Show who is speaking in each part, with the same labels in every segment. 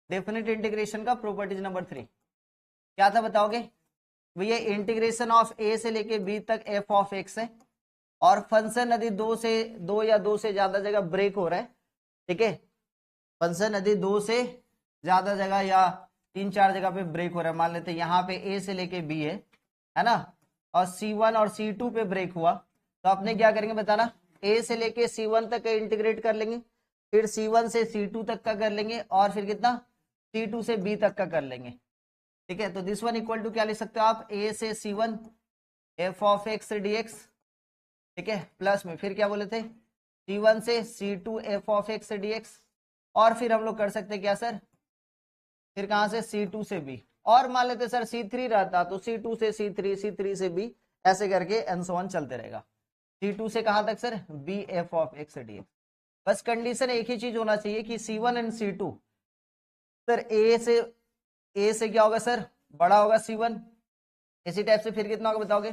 Speaker 1: Definite integration का properties number 3 क्या था बताओगे भैया? इंटीग्रेशन ऑफ ए से लेके बी तक एफ ऑफ एक्स है और फंक्शन यदि दो या दो से ज्यादा जगह ब्रेक हो रहा है, ठीक है, फंक्शन यदि दो से ज्यादा जगह या 3-4 जगह पे ब्रेक हो रहा है, मान लेते हैं यहाँ पे ए से लेके बी है ना, और C1 और C2 पे ब्रेक हुआ, तो आपने क्या करेंगे बताना? ए से लेके C1 तक इंटीग्रेट कर लेंगे, फिर C1 से C2 तक का कर लेंगे और फिर कितना C2 से B तक का कर लेंगे, ठीक है। तो दिस वन इक्वल टू क्या लिख सकते हो आप? ए से C1 F of x dx, ठीक है, प्लस में फिर क्या बोले थे? C1 से C2 F of x dx, और फिर हम लोग कर सकते क्या सर? फिर कहां से? C2 से B, और मान लेते सर C3 रहता तो C2 से C3, C3 से B, ऐसे करके एंड सो ऑन चलते रहेगा। C2 से कहां तक sir? B F of x dx। बस कंडीशन एक ही चीज होना चाहिए कि C1 एंड C2 सर ए से क्या होगा सर? बड़ा होगा C1, इसी टाइप से फिर कितना होगा बताओगे?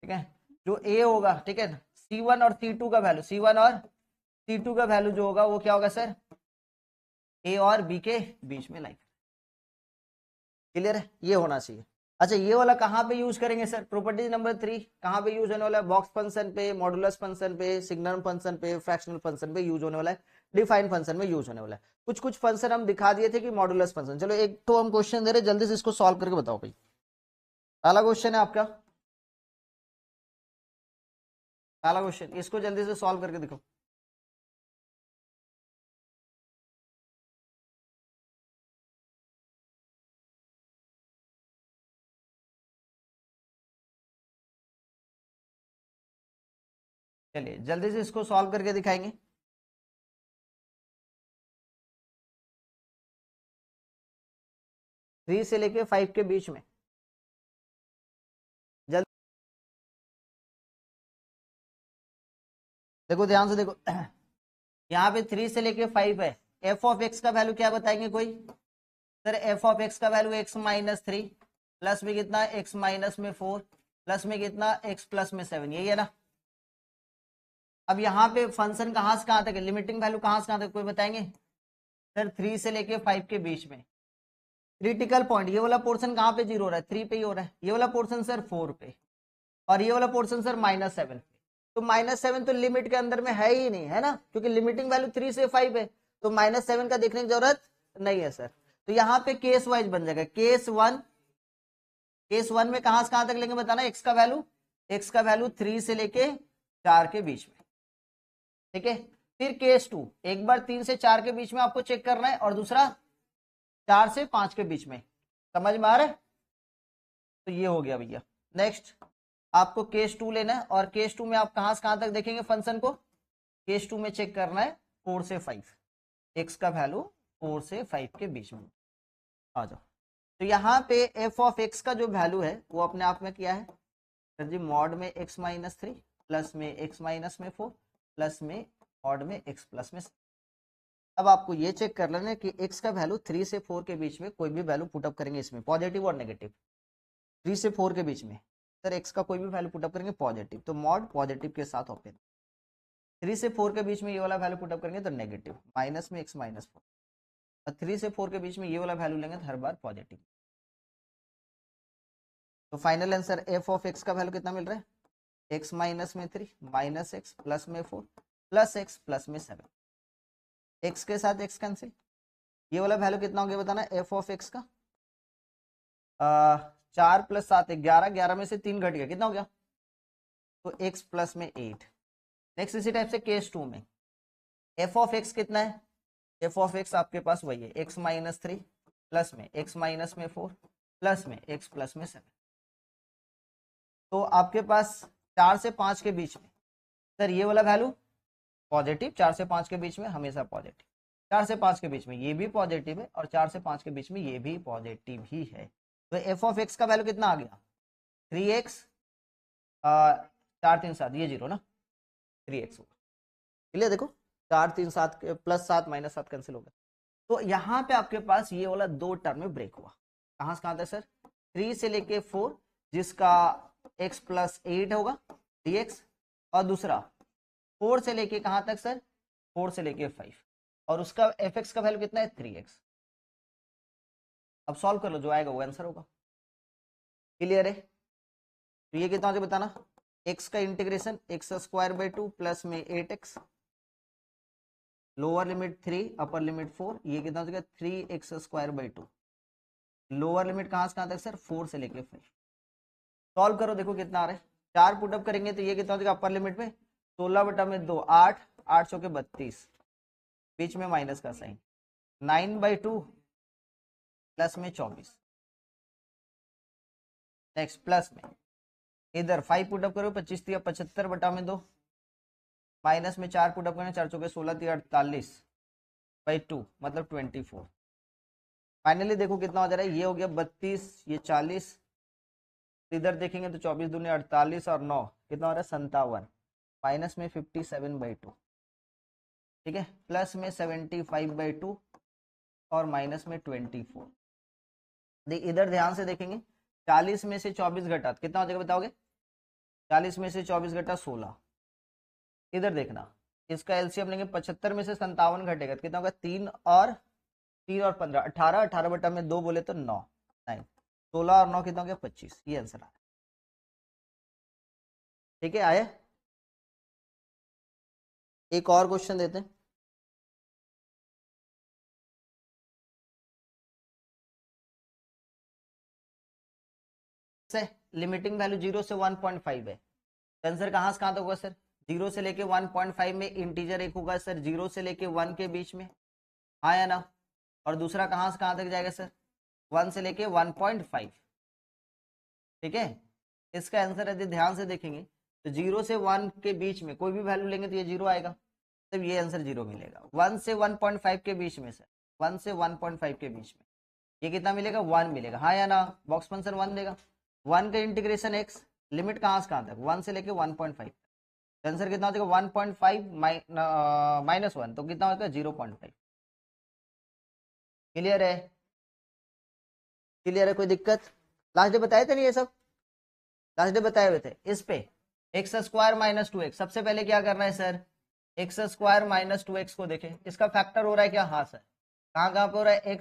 Speaker 1: ठीक है, जो ए होगा, ठीक है, C1 और C2 का वैल्यू, C1 और C2 का वैल्यू जो होगा वो क्या होगा सर? ए और बी के बीच में लाइक। क्लियर है? ये होना चाहिए। अच्छा, ये वाला कहाँ पे यूज करेंगे सर? प्रॉपर्टीज नंबर 3 कहाँ पे यूज होने वाला है? बॉक्स फंक्शन पे, मॉडुलस फंक्शन पे, सिग्नम फंक्शन पे, फ्रैक्शनल फंक्शन पे यूज होने वाला है, डिफाइन फंक्शन में यूज होने वाला है। कुछ कुछ फंक्शन हम दिखा दिए थे कि मॉडुलस फंक्शन। चलो एक तो हम क्वेश्चन दे रहे, जल्दी से इसको सॉल्व करके बताओ भाई। पहला क्वेश्चन है आपका, पहला क्वेश्चन, इसको जल्दी से सॉल्व करके दिखाओ। चलिए जल्दी से इसको सॉल्व करके दिखाएंगे। थ्री से लेके 5 के बीच में, जल्दी देखो, ध्यान से देखो। यहाँ पे 3 से लेके 5 है, एफ ऑफ एक्स का वैल्यू क्या बताएंगे कोई? सर एफ ऑफ एक्स का वैल्यू x माइनस 3 प्लस में कितना? x माइनस में 4 प्लस में कितना? x प्लस में 7, यही है ना। अब यहाँ पे फंक्शन कहाँ से कहाँ तक है? लिमिटिंग वैल्यू कहाँ से कहाँ तक कोई बताएंगे? सर 3 से लेके 5 के बीच में क्रिटिकल पॉइंट, ये वाला पोर्शन कहाँ पे 0 हो रहा है? 3 पे ही हो रहा है। ये वाला पोर्शन सर 4 पे, और ये वाला पोर्शन सर -7 पे। तो -7 तो लिमिट के अंदर में है ही नहीं, है ना, क्योंकि लिमिटिंग वैल्यू 3 से 5 है, तो -7 का देखने की जरूरत नहीं है सर। तो यहाँ पे केस वाइज बन जाएगा। केस वन में कहां से कहां तक लेंगे बताना? एक्स का वैल्यू 3 से लेके 4 के बीच में, ठीक है। फिर केस 2, एक बार 3 से 4 के बीच में आपको चेक करना है, और दूसरा 4 से 5 के बीच में। समझ में आ रहा है? तो ये हो गया भैया। नेक्स्ट आपको केस 2 लेना है, और केस 2 में आप कहां से कहां तक देखेंगे फंक्शन को? केस 2 में चेक करना है 4 से 5, एक्स का वैल्यू 4 से 5 के बीच में। आ जाओ। तो यहाँ पे एफ ऑफ एक्स का जो वैल्यू है वो अपने आप में क्या है सर जी? मॉड में x माइनस 3 प्लस में x माइनस में 4 प्लस में मॉड में x प्लस में 7। अब आपको ये चेक कर लेना है कि x का वैल्यू 3 से 4 के बीच में कोई भी वैल्यू पुटअप करेंगे, इसमें पॉजिटिव और नेगेटिव। 3 से 4 के बीच में सर x का कोई भी वैल्यू पुटअप करेंगे पॉजिटिव, तो मॉड पॉजिटिव के साथ ओपन। 3 से 4 के बीच में ये वाला वैल्यू पुटअप करेंगे तो नेगेटिव, माइनस में x माइनस 4, और 3 से 4 के बीच में ये वाला वैल्यू लेंगे तो हर बार पॉजिटिव। तो final answer F of x का वैल्यू कितना मिल रहा है? x माइनस में 3 माइनस एक्स प्लस में 4 प्लस एक्स प्लस में 7, x के साथ x कैंसिल। ये वाला वैल्यू कितना हो गया बताना? एफ ऑफ एक्स का 4 प्लस 7 11, 11 में से 3 घट गया, कितना हो गया? तो x प्लस में 8। नेक्स्ट इसी टाइप से केस 2 में एफ ऑफ एक्स कितना है? एफ ऑफ एक्स आपके पास वही है, x माइनस 3 प्लस में x माइनस में 4 प्लस में x प्लस में 7। तो आपके पास 4 से 5 के बीच में सर ये वाला वैल्यू पॉजिटिव, 4 से 5 के बीच में हमेशा पॉजिटिव, 4 से 5 के बीच में ये भी पॉजिटिव है, और 4 से 5 के बीच में ये भी पॉजिटिव ही है। तो एफ ऑफ एक्स का वैल्यू कितना आ गया? 3x 4 3 7, ये 0 ना, 3x होगा। चलिए देखो 4 3 7 प्लस 7 माइनस 7 कैंसिल हो गया। तो यहाँ पे आपके पास ये वाला 2 टर्म में ब्रेक हुआ। कहां से कहां तक सर? 3 से लेके 4 जिसका x प्लस 8 होगा dx, और दूसरा 4 से लेके कहां तक सर? 4 से लेके 5, और उसका एफ एक्स का वैल्यू कितना है 3x। अब सॉल्व कर लो, जो आएगा वो आंसर होगा। क्लियर है? तो ये कितना हो जाएगा बताना, x का इंटीग्रेशन x² प्लस में 8x, lower limit 3 upper limit 4, ये कितना हो जाएगा 3x²2। लोअर लिमिट कहां से कहां तक सर, 4 से लेके 5। सॉल्व करो, देखो कितना आ रहा है। 4 पुटअप करेंगे तो ये कितना हो जाएगा अपर लिमिट में 16/2 8, 8 चौके 32, बीच में माइनस का साइन, 9/2 प्लस में 24। नेक्स्ट प्लस में इधर 5 पुटअप करो, 25 3 75/2, माइनस में 4 पुटअप करें, 4 चौके 16 3 48/2 मतलब 24। फाइनली देखो कितना हो जा रहा है, ये हो गया 32, ये 40, इधर देखेंगे तो 24 दूनी 48 और 9 कितना हो रहा है 57, माइनस में 57/2, ठीक है, प्लस में 75/2 और माइनस में 24। इधर ध्यान से देखेंगे, 40 में से 24 घटा कितना हो जाएगा बताओगे, 40 में से 24 घटा 16। इधर देखना, इसका एलसीएम लेंगे, 75 में से 57 घटेगा कितना होगा 3 और 15 18, 18/2 बोले तो 9, 9, 16 और 9 कितना हो गया 25। ये आंसर आ रहा है। ठीक है, आए एक और क्वेश्चन देते हैं। लिमिटिंग वैल्यू 0 से 1.5 है, आंसर कहां से कहां तक होगा सर, 0 से लेके 1.5 में इंटीजर एक होगा सर 0 से लेके 1 के बीच में, हाँ या ना, और दूसरा कहां से कहां तक जाएगा सर 1 से लेके 1.5। ठीक है, इसका आंसर यदि ध्यान से देखेंगे तो 0 से 1 के बीच में कोई भी वैल्यू लेंगे तो ये 0 आएगा, तब ये आंसर 0 मिलेगा। 1 से 1.5 के बीच में सर, 1 से 1.5 के बीच में ये कितना मिलेगा 1 मिलेगा, हाँ या ना, बॉक्स फंक्शन 1 देगा। 1 का इंटीग्रेशन x, लिमिट कहां से कहां तक 1 से लेके 1.5, आंसर कितना हो जाएगा 1.5 माइनस 1 तो कितना होगा 0.5। क्लियर है? क्लियर है, कोई दिक्कत? लास्ट डे बताए थे नहीं ये सब, लास्ट डे बताए हुए थे। इस पे x² - 2x, सबसे पहले क्या करना है सर, x² - 2x को देखें, इसका फैक्टर हो रहा है क्या, हाँ सर, कहां कहां पे हो रहा है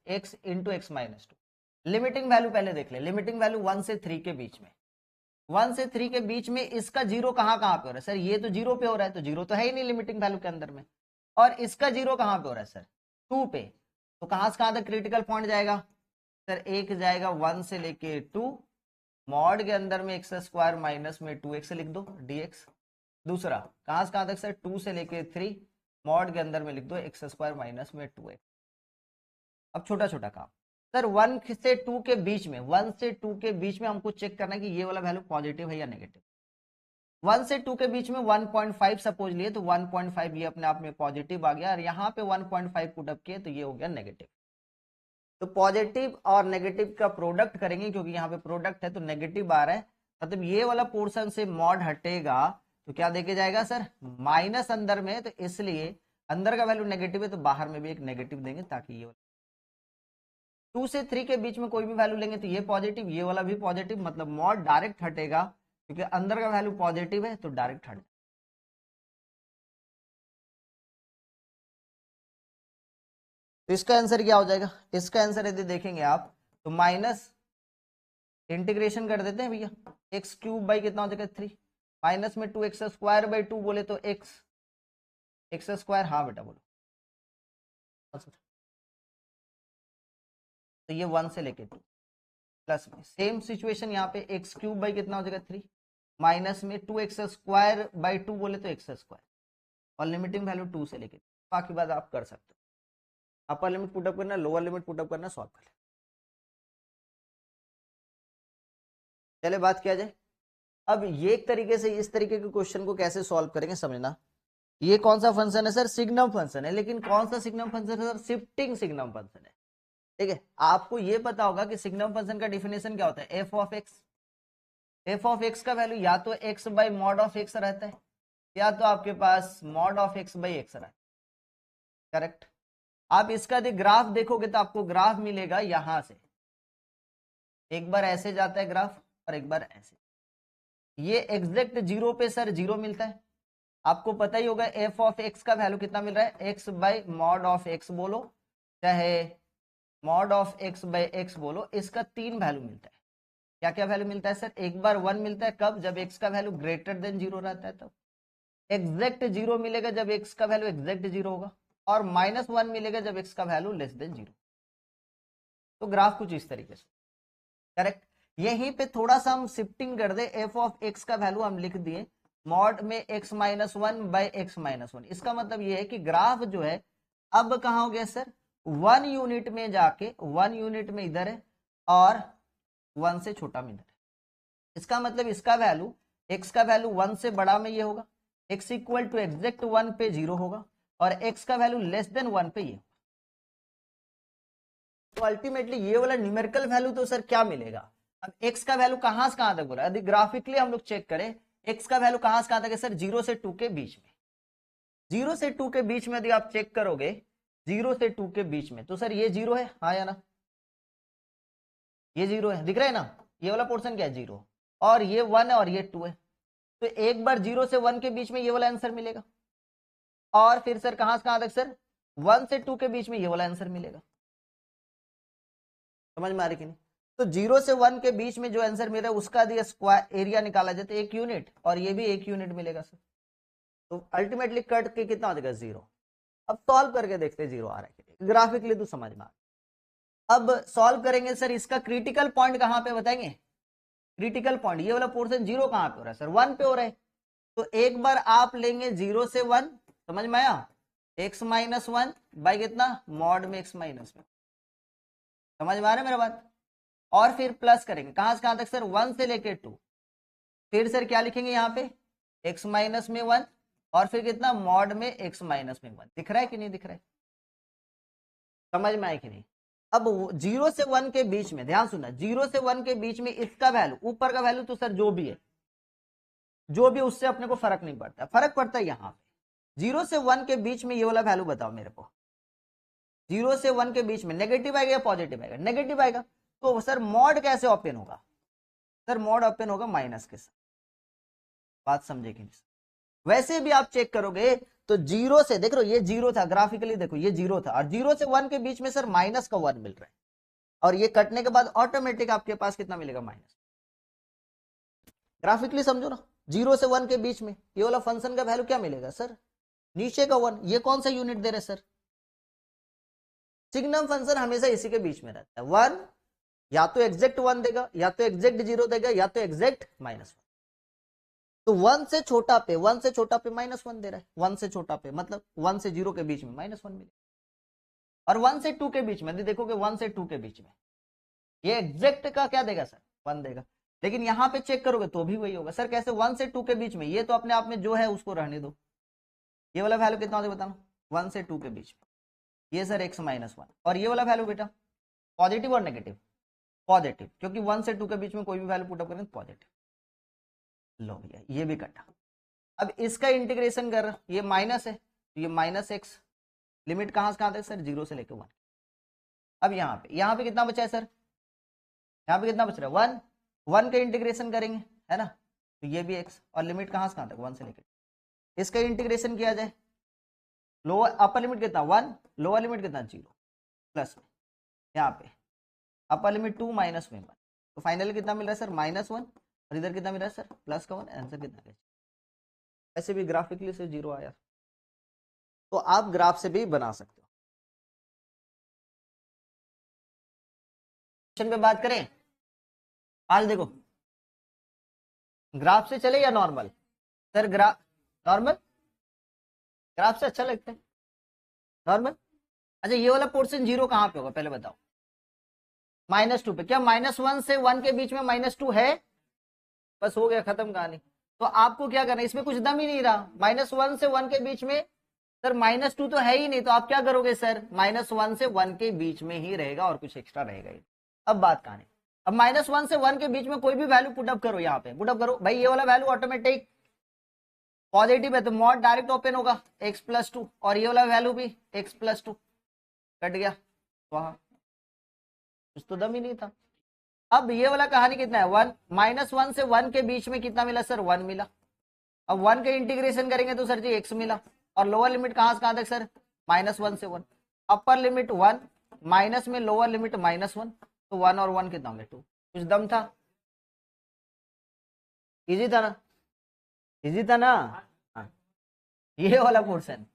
Speaker 1: x into x minus 2। Limiting value पहले देख ले, लिमिटिंग वैल्यू 1 से 3 के बीच में, 1 से 3 के बीच में इसका जीरो कहां कहां पे हो रहा है सर, ये तो जीरो पे हो रहा है, तो जीरो तो है ही नहीं लिमिटिंग वैल्यू के अंदर में, और इसका जीरो कहां पे हो रहा है सर 2 पे, तो कहां से कहां तक क्रिटिकल पॉइंट जाएगा सर, एक जाएगा 1 से लेके 2, मॉड के अंदर में x² माइनस में 2x लिख दो dx। दूसरा कहां से कहां तक सर 2 से लेके 3, मॉड के अंदर में लिख दो x² माइनस में 2x। अब छोटा छोटा काम सर, 1 से 2 के बीच में, 1 से 2 के बीच में हमको चेक करना है कि ये वाला वैल्यू पॉजिटिव है या नेगेटिव। 1 से 2 के बीच में 1.5 सपोज लिए तो 1.5 ये अपने आप में पॉजिटिव आ गया, और यहाँ पे 1.5 पुट अप किए तो ये हो गया नेगेटिव। तो पॉजिटिव और नेगेटिव का प्रोडक्ट करेंगे, क्योंकि यहाँ पे प्रोडक्ट है तो नेगेटिव आ रहा है, मतलब ये वाला पोर्शन से मॉड हटेगा तो क्या देके जाएगा सर माइनस अंदर में, तो इसलिए अंदर का वैल्यू नेगेटिव है तो बाहर में भी एक नेगेटिव देंगे, ताकि ये 2 से 3 के बीच में कोई भी वैल्यू लेंगे तो ये पॉजिटिव, ये वाला भी पॉजिटिव, मतलब मॉड डायरेक्ट हटेगा, क्योंकि अंदर का वैल्यू पॉजिटिव है तो डायरेक्ट हट। तो इसका आंसर क्या हो जाएगा, इसका आंसर यदि देखेंगे आप तो माइनस इंटीग्रेशन कर देते हैं भैया, x³ बाई कितना हो जाएगा 3, माइनस में 2x² बोले तो x², हाँ बेटा बोलो, तो ये 1 से लेके 2, प्लस में सेम सिचुएशन यहाँ पे x³ बाई कितना हो जाएगा 3, माइनस में 2x² बोले तो x², और लिमिटिंग वैल्यू 2 से लेके, बाकी बात आप कर सकते हो, अपर लिमिट पुटअप करना, लोअर लिमिट पुटअप करना, सॉल्व कर ले। चले बात किया जाए, अब ये एक तरीके से इस तरीके के क्वेश्चन को कैसे सॉल्व करेंगे समझना। ये कौन सा फंक्शन है सर, सिग्नम फंक्शन है, लेकिन कौन सा सिग्नम फंक्शन है सर, शिफ्टिंग सिग्नम फंक्शन है। ठीक है, आपको ये पता होगा कि सिग्नम फंक्शन का डिफिनेशन क्या होता है, f of x, f of x का वैल्यू या तो x by mod of x रहता है, या तो आपके पास mod of x by x रहता है, करेक्ट। आप इसका यदि ग्राफ देखोगे तो आपको ग्राफ मिलेगा यहां से, एक बार ऐसे जाता है ग्राफ और एक बार ऐसे, ये एग्जैक्ट जीरो पे सर जीरो मिलता है, आपको पता ही होगा एफ ऑफ एक्स का वैल्यू कितना मिल रहा है, x by mod of x बोलो चाहे mod of x by x बोलो, इसका 3 वैल्यू मिलता है। क्या क्या वैल्यू मिलता है सर, एक बार 1 मिलता है कब, जब एक्स का वैल्यू ग्रेटर देन 0 रहता है तब। एग्जैक्ट 0 मिलेगा जब एक्स का वैल्यू एग्जैक्ट 0 होगा, और -1 मिलेगा जब एक्स का वैल्यू लेस देन 0। तो ग्राफ कुछ इस तरीके से, करेक्ट। यहीं पे थोड़ा सा हम शिफ्टिंग कर दे, एफ ऑफ एक्स का वैल्यू हम लिख दिए मॉड में x - 1 बाई x - 1। इसका मतलब ये है कि ग्राफ जो है अब कहाँ हो गया सर, 1 यूनिट में जाके 1 यूनिट में इधर है और 1 से छोटा में इधर है। इसका मतलब इसका वैल्यू x का वैल्यू 1 से बड़ा में ये होगा, x इक्वल टू एग्जैक्ट 1 पे 0 होगा, और x का वैल्यू लेस देन 1 पे ये। तो अल्टीमेटली ये वाला न्यूमेरिकल वैल्यू तो सर क्या मिलेगा, अब x का वैल्यू कहां से कहां तक बोला, यदि ग्राफिकली हम लोग चेक करें x का वैल्यू कहां से कहां तक है सर, 0 से 2 के बीच में। 0 से 2 के बीच में यदि आप चेक करोगे 0 से 2 के बीच में, तो सर ये 0 है, हाँ या ना, ये 0 है, दिख रहा है ना, ये वाला पोर्शन क्या है 0, और ये 1 है और ये 2 है। तो एक बार 0 से 1 के बीच में ये वाला आंसर मिलेगा, और फिर सर कहां से कहां तक सर 1 से 2 के बीच में ये वाला आंसर मिलेगा। समझ में आ रही कि नहीं, तो 0 से 1 के बीच में जो आंसर मिल रहा है उसका यदि स्क्वायर एरिया निकाला जाए तो 1 यूनिट, और ये भी 1 यूनिट मिलेगा सर। तो अल्टीमेटली कट के कितना हो जाएगा 0। अब सॉल्व करके देखते हैं 0 आ रहा है, ग्राफिकली तो समझ में आ। अब सॉल्व करेंगे सर, इसका क्रिटिकल पॉइंट कहां पे बताएंगे, क्रिटिकल पॉइंट ये वाला पोर्शन 0 कहां पे हो रहा है सर, 1 पे हो रहा है। तो एक बार आप लेंगे 0 से 1, समझ में आया, x - 1 बाई कितना मॉड में x - 1, समझ में आ रहा है मेरा बात। और फिर प्लस करेंगे कहां से कहां तक सर, 1 से लेके 2, फिर सर क्या लिखेंगे यहाँ पे x माइनस में 1, और फिर कितना मॉड में x माइनस में 1। दिख रहा है कि नहीं दिख रहा है, समझ में आए कि नहीं। अब 0 से 1 के बीच में ध्यान सुनना, 0 से 1 के बीच में इसका वैल्यू, ऊपर का वैल्यू तो सर जो भी है, जो भी उससे अपने को फर्क नहीं पड़ता, फर्क पड़ता है यहाँ पे 0 से 1 के बीच में ये वाला वैल्यू बताओ मेरे को। 0 से 1 के बीच में नेगेटिव आएगा या पॉजिटिव आएगा, नेगेटिव आएगा। तो सर मॉड कैसे ओपन होगा, सर मॉड ओपन होगा माइनस के साथ। बात समझे कि नहीं, वैसे भी आप चेक करोगे तो 0 से देख लो ये 0 था, ग्राफिकली देखो ये 0 था, और 0 से 1 के बीच में सर माइनस का 1 मिल रहा है, और ये कटने के बाद ऑटोमेटिक आपके पास कितना मिलेगा माइनस। ग्राफिकली समझो ना, 0 से 1 के बीच में ये वाला फंक्शन का वैल्यू क्या मिलेगा सर, नीचे का 1। ये कौन सा यूनिट दे रहे सर, सिग्नम फंक्शन हमेशा इसी के बीच में रहता है। 1 या तो एग्जैक्ट 1 देगा, या तो एग्जैक्ट 0 देगा, या तो एग्जैक्ट -1। तो 1 से छोटा पे -1 दे रहा है, 1 से छोटा पे मतलब 1 से 0 के बीच में -1 मिलेगा, और 1 से 2 के बीच में यदि देखोगे 1 से 2 के बीच में ये एग्जैक्ट का क्या देगा सर 1 देगा। लेकिन यहाँ पे चेक करोगे तो भी वही होगा सर, कैसे 1 से 2 के बीच में, ये तो अपने आप में जो है उसको रहने दो। ये वाला वैल्यू कितना होता है बताना, 1 से 2 के बीच में ये सर x - 1, और ये वाला वैल्यू बेटा पॉजिटिव और नेगेटिव, पॉजिटिव, क्योंकि 1 से 2 के बीच में कोई भी वैल्यू पुटअप करें पॉजिटिव। लो भैया ये भी कटा। अब इसका इंटीग्रेशन कर, ये माइनस है तो ये -x, लिमिट कहां से कहां तक सर 0 से लेकर 1। अब यहाँ पे कितना बचा है सर, यहाँ पे कितना बच रहा है 1, 1 का इंटीग्रेशन करेंगे है ना, तो ये भी x, और लिमिट कहां से कहां तक 1 से लेकर। इसका इंटीग्रेशन किया जाए, लोअर अपर लिमिट कितना 1, लोअर लिमिट कितना 0, प्लस में यहाँ पे अपर लिमिट 2 माइनस में 1, तो फाइनली कितना मिल रहा है सर -1, और इधर कितना मिल रहा है सर +1। आंसर कितना है, ऐसे भी ग्राफिकली से 0 आया, तो आप ग्राफ से भी बना सकते हो। क्वेश्चन पे बात करें आज, देखो ग्राफ से चले या normal sir, graph normal, graph से अच्छा लगता है नॉर्मल। अच्छा ये वाला पोर्शन 0 कहां पे होगा पहले बताओ, -2 पे। क्या -1 से 1 के बीच में -2 है, बस हो गया खत्म कहानी। तो आपको क्या करना है, इसमें कुछ दम ही नहीं रहा, -1 से 1 के बीच में सर -2 तो है ही नहीं, तो आप क्या करोगे सर -1 से 1 के बीच में ही रहेगा और कुछ एक्स्ट्रा रहेगा ही। अब बात कहानी, अब -1 से 1 के बीच में कोई भी वैल्यू पुटअप करो, यहाँ पे पुटअप करो भाई, ये वाला वैल्यू ऑटोमेटिक पॉजिटिव है तो मॉड डायरेक्ट ओपन होगा x + 2, और ये वाला वैल्यू भी x + 2 कट गया वहां, कुछ तो दम ही नहीं था। अब ये वाला कहानी कितना है 1, -1 से 1 के बीच में कितना मिला सर 1 मिला, अब 1 के इंटीग्रेशन करेंगे तो सर जी x मिला, और लोअर लिमिट कहां से कहां तक सर, -1 से 1, अपर लिमिट 1, माइनस में लोअर लिमिट -1, तो 1 और 1 कितना हो गया 2। कुछ दम था, इजी था ना, इजी था ना। हाँ, ये वाला पोर्शन,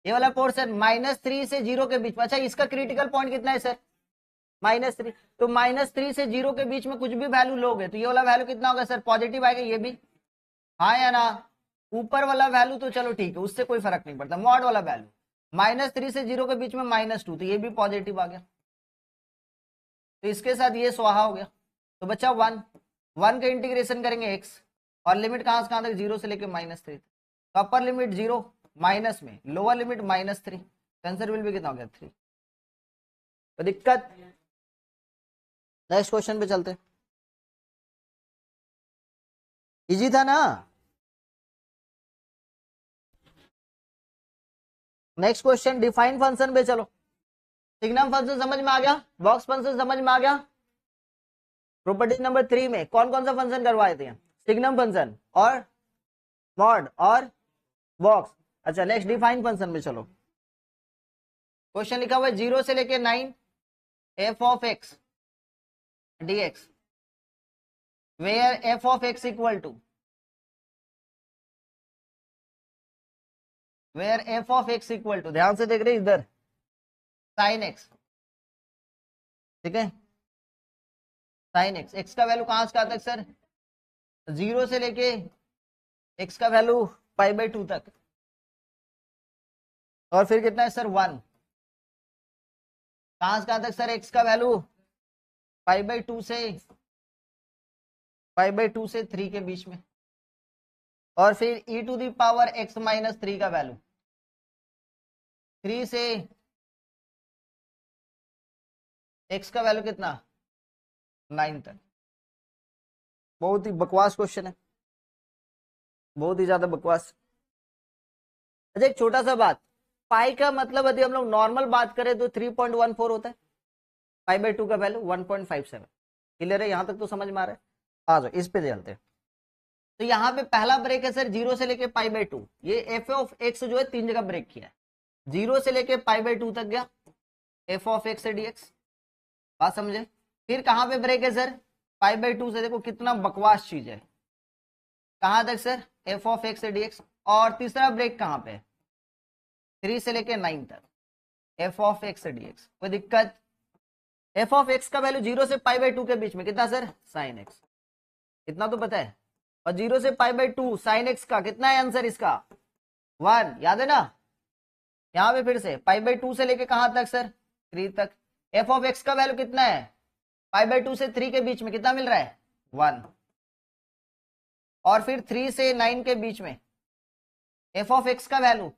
Speaker 1: ये वाला पोर्शन -3 से 0 के बीच में। अच्छा, इसका क्रिटिकल पॉइंट कितना है सर, -3, तो -3 से 0 के बीच में कुछ भी वैल्यू लोगे तो ये वाला वैल्यू कितना होगा सर, पॉजिटिव आएगा, ये भी, हाँ या ना। ऊपर वाला वैल्यू तो चलो ठीक है, उससे कोई फर्क नहीं पड़ता, मॉड वाला वैल्यू -3 से 0 के बीच में -2, तो ये भी पॉजिटिव आ गया, तो इसके साथ ये स्वाहा हो गया। तो बच्चा 1 का इंटीग्रेशन करेंगे x, और लिमिट कहां से कहां तक, 0 से लेके -3, तो अपर लिमिट 0, माइनस में लोअर लिमिट -3, आंसर विल भी कितना हो गया 3। तो दिक्कत, नेक्स्ट क्वेश्चन पे चलते, इजी था ना। नेक्स्ट क्वेश्चन डिफाइन फंक्शन पे चलो। सिग्नम फंक्शन समझ में आ गया, बॉक्स फंक्शन समझ में आ गया। प्रॉपर्टी नंबर 3 में कौन कौन सा फंक्शन करवाए थे, सिग्नम फंक्शन और मॉड और बॉक्स। अच्छा, नेक्स्ट डिफाइन फंक्शन में चलो। क्वेश्चन लिखा हुआ है 0 से लेके 9 f of x dx, where f of x equal to, where f of x equal to, ध्यान से देख रहे इधर, साइन x, ठीक है, साइन x का वैल्यू कहां से कहां तक सर, 0 से लेके x का वैल्यू π/2 तक, और फिर कितना है सर 1, कहां से कहां तक सर x का वैल्यू π/2 से 3 के बीच में, और फिर e to the power x - 3 का वैल्यू 3 से x का वैल्यू कितना 9 तक। बहुत ही बकवास क्वेश्चन है, बहुत ही ज्यादा बकवास। अच्छा, एक छोटा सा बात, पाई का मतलब यदि हम लोग नॉर्मल बात करें तो 3.14 होता है, π/2 का वैल्यू 1.57। क्लियर है, यहां तक तो समझ में आ रहा है। आ जाओ इस पे चलते हैं। तो यहाँ पे पहला ब्रेक है सर 0 से लेके π/2, ये f ऑफ x जो है 3 जगह ब्रेक किया है, 0 से लेके π/2 तक गया f ऑफ x से dx, बात समझे। फिर कहां पे ब्रेक है सर, π/2 से, देखो कितना बकवास चीज है, कहां तक सर, f ऑफ x से dx, और तीसरा ब्रेक कहां पे, 3 से लेके 9 तक f ऑफ x से dx। कोई दिक्कत, f ऑफ x का वैल्यू 0 से π/2 के बीच में कितना सर, sin x, इतना तो पता है, और 0 से π/2 sin x का कितना है आंसर इसका 1, याद है ना। यहां पे फिर से π/2 से लेके कहां तक सर, 3 तक, f ऑफ x का वैल्यू कितना है, π/2 से 3 के बीच में कितना मिल रहा है 1, और फिर 3 से 9 के बीच में f ऑफ x का value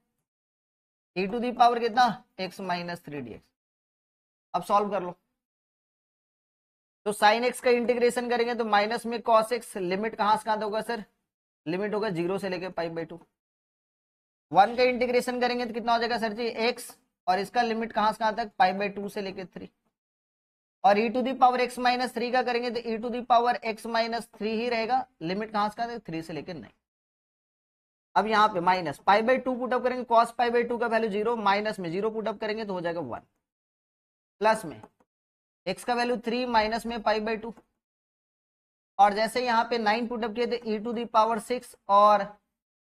Speaker 1: e to the power कितना x - 3 dx। अब सॉल्व कर लो, तो साइन x का इंटीग्रेशन करेंगे तो माइनस में cos x, लिमिट कहां से कहां तक होगा सर, लिमिट होगा 0 से लेके π/2। 1 का इंटीग्रेशन करेंगे तो कितना हो जाएगा सर जी x, और इसका लिमिट कहां से कहां तक π/2 से लेके 3, और e to the power x - 3 का करेंगे तो e to the power x - 3 ही रहेगा, लिमिट कहां से कहां तक 3 से लेके 9। अब यहाँ पे माइनस π/2 पुटअप करेंगे, cos π/2 का वैल्यू 0, माइनस में 0 पुटअप करेंगे तो हो जाएगा 1, प्लस में x का वैल्यू 3, माइनस में π/2, और जैसे यहाँ पे 9 पुटअप किए थे e टू दी पावर 6, और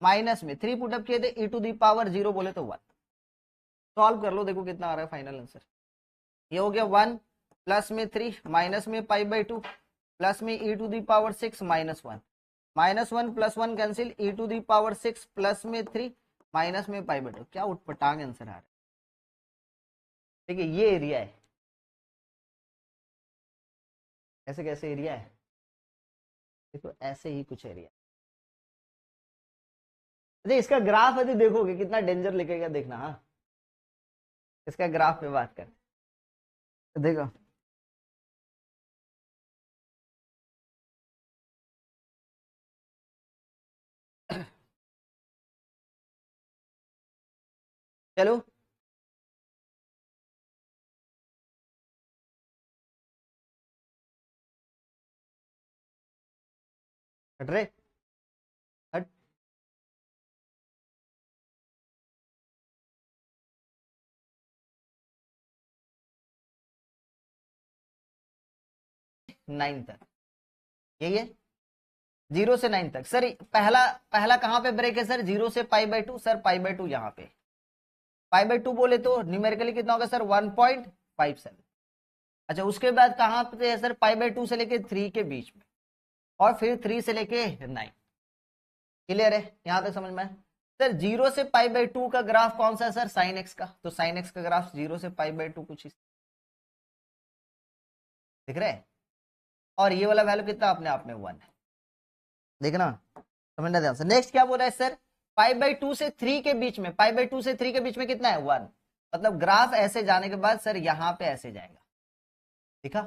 Speaker 1: माइनस में 3 पुटअप किए थे e टू दी पावर 0 बोले तो 1। सॉल्व कर लो, देखो कितना आ रहा है फाइनल आंसर, ये हो गया 1, प्लस में 3, माइनस में π/2, प्लस में e to the power 6 -1, -1 + 1 cancel, e to the power 6 plus में 3 माइनस में π/2। क्या उठपटांग आंसर आ रहा है। देखिए ये एरिया है, ऐसे कैसे एरिया है, देखो ऐसे ही कुछ एरिया। अच्छा, इसका ग्राफ यदि देखोगे कितना डेंजर लिखेगा देखना, हाँ इसका ग्राफ पे बात कर, देखो चलो हट रे, हट, 9 तक, यही है 0 से 9 तक। सर पहला कहां पे ब्रेक है सर? 0 से π/2। सर π/2 यहाँ पे, π/2 बोले तो न्यूमेरिकली कितना होगा सर? 1.57। अच्छा उसके बाद कहां पे है सर? π/2 से लेके 3 के बीच में, और फिर 3 से लेके 9। क्लियर है यहां तक समझ में? सर 0 से π/2 का ग्राफ कौन सा है सर? साइन एक्स का। तो साइन एक्स का ग्राफ 0 से π/2 कुछ इस दिख रहा है, और ये वाला वैल्यू कितना अपने आप में 1 है। देखना समझना ध्यान से। नेक्स्ट क्या बोल रहा है सर? π/2 से 3 के बीच में, π/2 से 3 के बीच में कितना है? 1। मतलब ग्राफ ऐसे जाने के बाद सर यहाँ पे ऐसे जाएगा, देखा?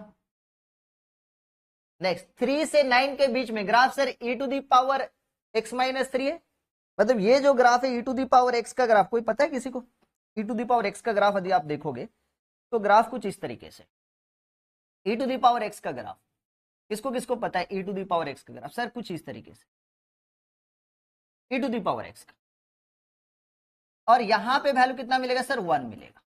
Speaker 1: नेक्स्ट 3 से 9 के बीच में ग्राफ सर e⁻x-3 है। मतलब ये जो ग्राफ है e⁻x का ग्राफ, कोई पता है किसी को? e⁻x का ग्राफ यदि आप देखोगे तो ग्राफ कुछ इस तरीके से, e⁻x का ग्राफ किसको किसको पता है? e⁻x का ग्राफ सर कुछ इस तरीके से, e⁻x का। और यहां पे वैल्यू कितना मिलेगा सर? 1 मिलेगा।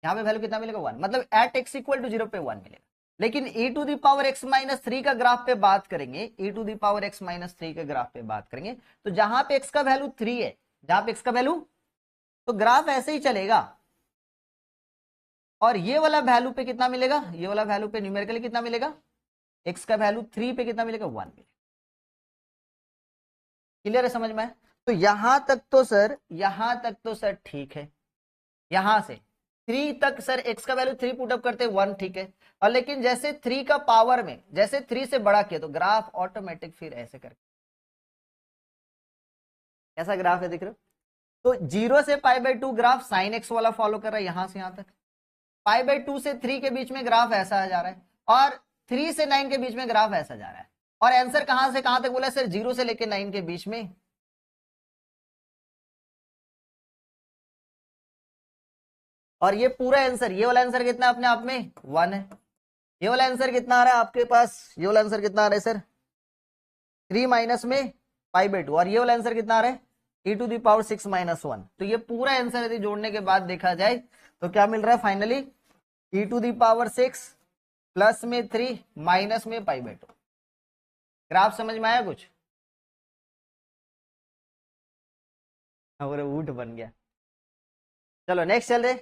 Speaker 1: यहां पे वैल्यू कितना मिलेगा? 1। मतलब एट x = 0 पे 1 मिलेगा। लेकिन e⁻x-3 का ग्राफ पे बात करेंगे, e⁻x-3 के ग्राफ पे बात करेंगे तो जहां पे x का वैल्यू 3 है, जहां पे x का वैल्यू, तो ग्राफ ऐसे ही चलेगा। और ये वाला वैल्यू पे कितना मिलेगा? ये वाला वैल्यू पे न्यूमेरिकली कितना मिलेगा? x का वैल्यू 3 पे कितना मिलेगा? 1 मिलेगा। क्लियर है समझ में? तो यहां तक तो सर ठीक है। यहां से 3 तक सर x का वैल्यू 3 पुटअप करते 1, ठीक है। और लेकिन जैसे 3 का पावर में, जैसे 3 से बड़ा किया तो ग्राफ ऑटोमेटिक फिर ऐसे करके, ऐसा ग्राफ है, दिख रहे हो? तो 0 से π/2 ग्राफ साइन एक्स वाला फॉलो कर रहा है यहां से यहां तक। π/2 से 3 के बीच में ग्राफ ऐसा जा रहा है, और 3 से 9 के बीच में ग्राफ ऐसा जा रहा है। और आंसर कहां से कहां तक बोला सर? 0 से लेके 9 के बीच में। और ये पूरा आंसर, ये वाला आंसर कितना अपने आप में? 1 है। ये वाला आंसर कितना आ रहा है आपके पास? ये वाला आंसर कितना आ रहा है सर? 3 माइनस में π/2। और ये वाला आंसर कितना आ रहा है? e⁻6 - 1। तो ये पूरा आंसर यदि जोड़ने के बाद देखा जाए तो क्या मिल रहा है फाइनली? e⁻6 प्लस में 3 माइनस में π/2। ग्राफ समझ में आया कुछ? और ऊट बन गया। चलो नेक्स्ट चल रहे,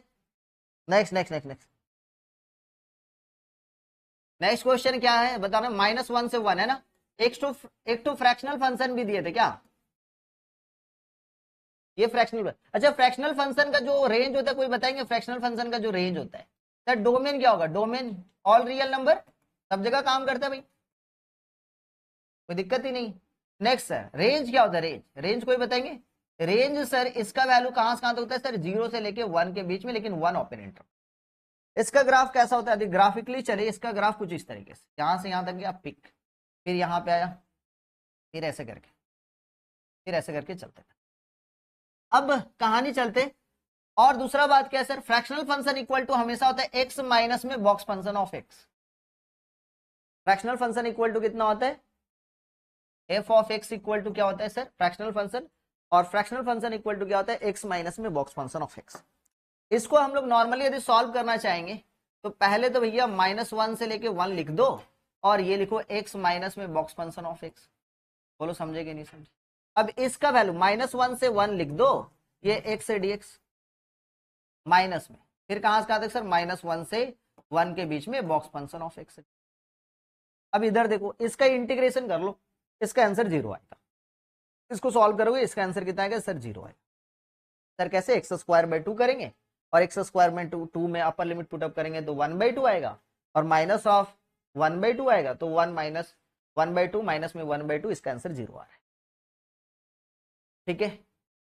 Speaker 1: नेक्स्ट क्वेश्चन क्या है बताना। -1 से 1 है ना। एक तो फ्रैक्शनल फंक्शन भी दिए थे क्या? ये फ्रैक्शनल, अच्छा फ्रैक्शनल फंक्शन का जो रेंज होता है कोई बताएंगे? फ्रैक्शनल फंक्शन का जो रेंज होता है सर, डोमेन क्या होगा? डोमेन ऑल रियल नंबर, सब जगह काम करता है भाई, कोई दिक्कत ही नहीं। नेक्स्ट सर रेंज क्या होता है? रेंज कोई बताएंगे? रेंज सर इसका वैल्यू कहां से कहां तक होता है सर? 0 से लेके 1 के बीच में, लेकिन 1 ओपन इंटरवल। इसका ग्राफ कैसा होता है? यदि ग्राफिकली चले, इसका ग्राफ कुछ इस तरीके से, यहां से यहां तक गया पिक, फिर यहां पे आया, फिर ऐसे करके, फिर ऐसे करके चलते हैं। अब कहानी चलते। और दूसरा बात क्या है sir? Fractional function equal to हमेशा होता है x माइनस में box function of x। Fractional function equal to कितना होता है? f of x equal to क्या होता है सर? Fractional function. और फ्रैक्शनल फंक्शन इक्वल टू क्या होता है? x माइनस में बॉक्स फंक्शन ऑफ x। इसको हम लोग नॉर्मली यदि सॉल्व करना चाहेंगे तो पहले तो भैया -1 से लेके 1 लिख दो, और ये लिखो x माइनस में बॉक्स फंक्शन ऑफ x। बोलो समझे कि नहीं समझे? अब इसका वैल्यू -1 से 1 लिख दो, ये x से dx माइनस में, फिर कहां से कहां तक सर? -1 से 1 के बीच में बॉक्स फंक्शन ऑफ x। अब इधर देखो, इसका इंटीग्रेशन कर लो, इसका आंसर 0 आएगा। इसको सॉल्व करोगे इसका आंसर कितना आएगा सर? 0 आएगा। सर कैसे? x² 2 करेंगे, और x² में 2 में अपर लिमिट पुटअप करेंगे तो 1/2 आएगा, और माइनस ऑफ 1/2 आएगा, तो 1 माइनस 1/2 माइनस में 1/2, इसका आंसर 0 आ रहा है। ठीक है,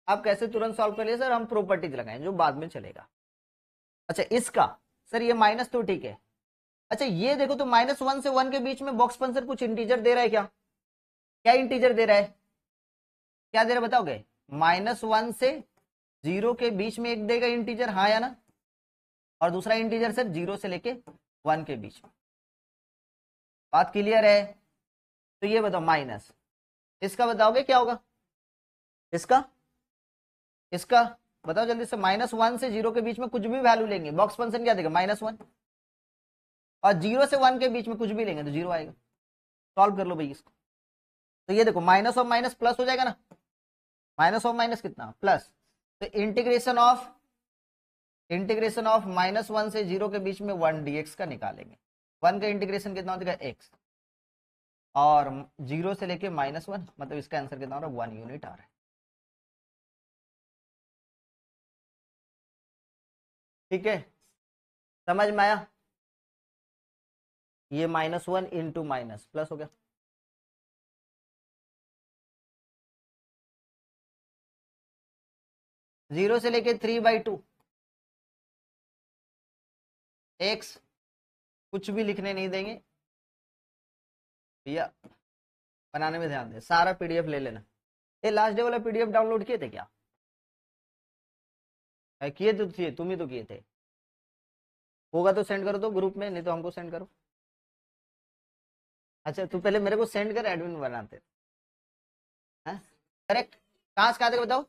Speaker 1: आप कैसे तुरंत सॉल्व कर लिए सर? हम प्रॉपर्टीज लगाएं जो बाद में चलेगा। अच्छा इसका सर ये माइनस तो ठीक है। अच्छा ये देखो तो -1 से 1 के बीच में बॉक्स फंक्शन कुछ इंटीजर दे रहा है क्या? क्या इंटीजर दे रहा है? क्या दे रहा है बताओगे? -1 से 0 के बीच में एक देगा इंटीजर, हाँ या ना? और दूसरा इंटीजर सर 0 से लेके 1 के बीच में। बात क्लियर है? तो ये बताओ माइनस, इसका बताओगे क्या होगा? इसका बताओ जल्दी से। -1 से 0 के बीच में कुछ भी वैल्यू लेंगे, बॉक्स फंक्शन क्या देगा? -1। और 0 से 1 के बीच में कुछ भी लेंगे तो 0 आएगा। सॉल्व कर लो भाई इसको। तो ये देखो माइनस ऑफ माइनस प्लस हो जाएगा ना, माइनस ऑफ माइनस कितना प्लस। तो इंटीग्रेशन ऑफ -1 से 0 के बीच में 1 dx का निकालेंगे। 1 का इंटीग्रेशन कितना होगा x, और 0 से लेके -1, मतलब इसका आंसर कितना हो रहा है 1 यूनिट आ रहा है। ठीक है, समझ में आया। ये -1 इंटू माइनस प्लस हो गया। जीरो से लेके 3/2 x, कुछ भी लिखने नहीं देंगे भैया, बनाने में ध्यान दे। सारा पीडीएफ ले लेना। ये लास्ट डे वाला पीडीएफ डाउनलोड किए थे क्या? किए तो थे, तुम ही तो किए थे। होगा तो सेंड करो तो ग्रुप में, नहीं तो हमको सेंड करो। अच्छा तू पहले मेरे को सेंड कर, एडमिन बनाते हैं। करेक्ट, कहाँ से कहाँ तक बताओ?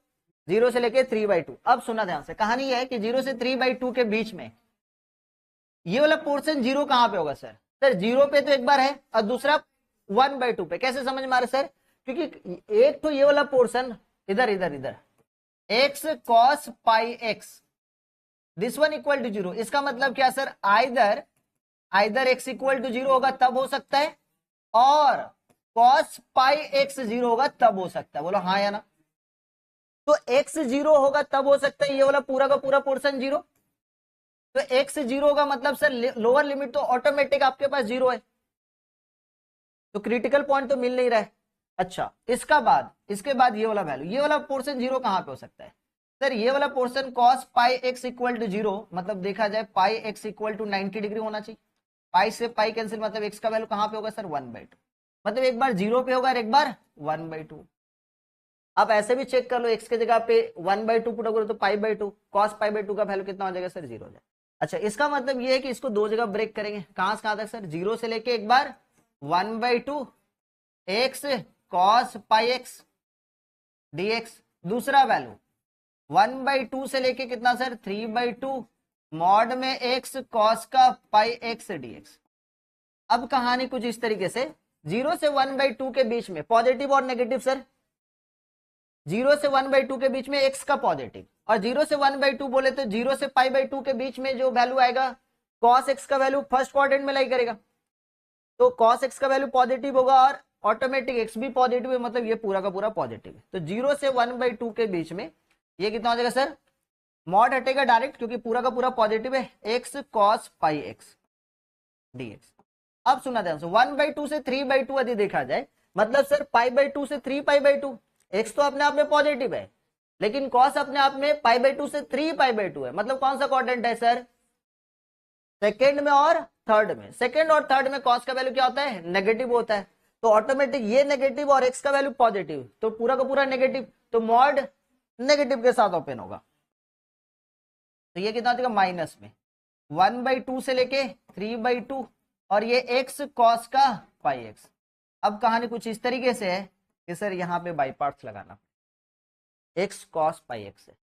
Speaker 1: 0 से लेके 3/2। अब सुना ध्यान से, कहानी यह है कि 0 से 3/2 के बीच में ये वाला पोर्शन 0 कहाँ पे होगा सर? सर 0 पे तो एक बार है, और दूसरा 1/2 पे। कैसे समझ में आ रहा है सर? क्योंकि एक तो ये वाला पोर्शन इधर इधर इधर x cos pi x, this one equal to 0। इसका मतलब क्या sir? Either x equal to 0 होगा तब हो सकता है, और cos पाई एक्स 0 होगा तब हो सकता है। बोलो हाँ या ना? तो x 0 होगा तब हो सकता है ये वाला पूरा का पूरा पोर्शन 0। तो x 0 होगा मतलब सर लोअर लिमिट तो ऑटोमेटिक आपके पास 0 है, तो क्रिटिकल पॉइंट तो मिल नहीं रहा है। अच्छा इसके बाद ये वाला वैल्यू, ये वाला पोर्शन 0 कहां पे हो सकता है सर? ये वाला portion cos pi x equal to 0, मतलब देखा जाए pi x equal to 90 degree होना चाहिए। पाई से पाई कैंसिल, मतलब x का वैल्यू कहां पे होगा सर? 1/2। मतलब एक बार 0 पे होगा और एक बार 1/2। आप ऐसे भी चेक कर लो, x के जगह पे 1/2 पुट करो तो पाई/2, cos पाई/2 का वैल्यू कितना हो जाएगा सर? 0 हो जाएगा। अच्छा इसका मतलब ये है कि इसको दो जगह ब्रेक करेंगे। कहां से कहां तक सर? 0 से लेके एक बार 1/2 x cos pi x dx, दूसरा वैल्यू 1/2 से लेके कितना सर? 3/2 मॉड में x cos का पाई एक्स dx। अब कहानी कुछ इस तरीके से, 0 से 1/2 के बीच में पॉजिटिव और नेगेटिव सर। 0 से 1/2 के बीच में x का पॉजिटिव, और 0 से 1/2 बोले तो 0 से पाई/2 के बीच में जो वैल्यू आएगा cos x का वैल्यू फर्स्ट क्वाड्रेंट में लाई करेगा, तो cos x का वैल्यू पॉजिटिव होगा और ऑटोमेटिक x भी पॉजिटिव है, मतलब ये पूरा का पूरा पॉजिटिव है। तो 0 से 1/2 के बीच में ये कितना हो जाएगा सर? मॉड हटेगा डायरेक्ट, क्योंकि पूरा का पूरा पॉजिटिव है, x cos pi x dx। अब सुना ध्यान से, 1/2 से 3/2 यदि देखा जाए, मतलब सर पाई/2 से 3 x तो अपने आप में पॉजिटिव है, लेकिन cos अपने आप में पाई/2 से 3 है, मतलब कौन सा क्वाड्रेंट है सर? सेकेंड में और थर्ड में। सेकेंड और थर्ड में cos का वैल्यू क्या होता है? नेगेटिव होता है, तो ऑटोमेटिक ये नेगेटिव और x का वैल्यू पॉजिटिव, तो पूरा का पूरा नेगेटिव, तो मॉड नेगेटिव के साथ ओपन होगा। तो ये कितना देगा? माइनस में 1/2 से लेके 3/2, और ये x cos का पाई एक्स। अब कहानी कुछ इस तरीके से है कि सर यहाँ पे बाई पार्ट्स लगाना, x cos पाई एक्स है,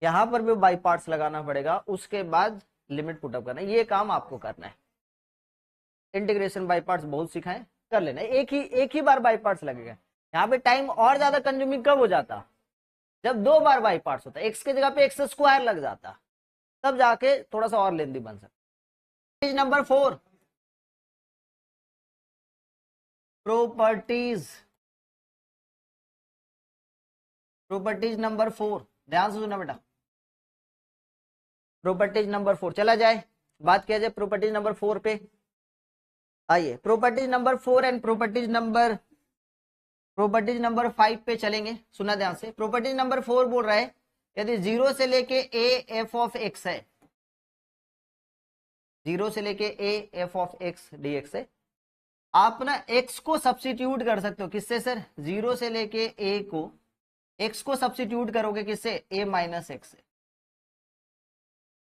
Speaker 1: यहां पर भी बाई पार्ट्स लगाना पड़ेगा, उसके बाद लिमिट पुटअप करना है। ये काम आपको करना है। इंटीग्रेशन बाई पार्ट्स बहुत सिखाएं, कर लेना। एक ही बार बाई पार्ट्स लगेगा। यहाँ पे टाइम और ज्यादा कंज्यूमिंग कब हो जाता? जब 2 बार बाई पार्ट्स होता है, एक्स के जगह पे एक्स स्क्वायर लग जाता, तब जाके थोड़ा सा और लेंदी बन सकता। पेज नंबर 4, प्रॉपर्टीज नंबर 4, ध्यान से सुना बेटा। प्रॉपर्टीज नंबर 4 चला जाए, बात किया जाए प्रॉपर्टीज नंबर 4 पे। आइए properties number 4 and properties number 5 पे चलेंगे। सुना ध्यान से, प्रॉपर्टीज नंबर 4 बोल रहा है यदि 0 से लेके a f ऑफ x है, 0 से लेके a f of x dx है, आप ना x को सब्सिट्यूट कर सकते हो। किससे सर? 0 से लेके a को x को सब्सिट्यूट करोगे किससे? a माइनस एक्स से।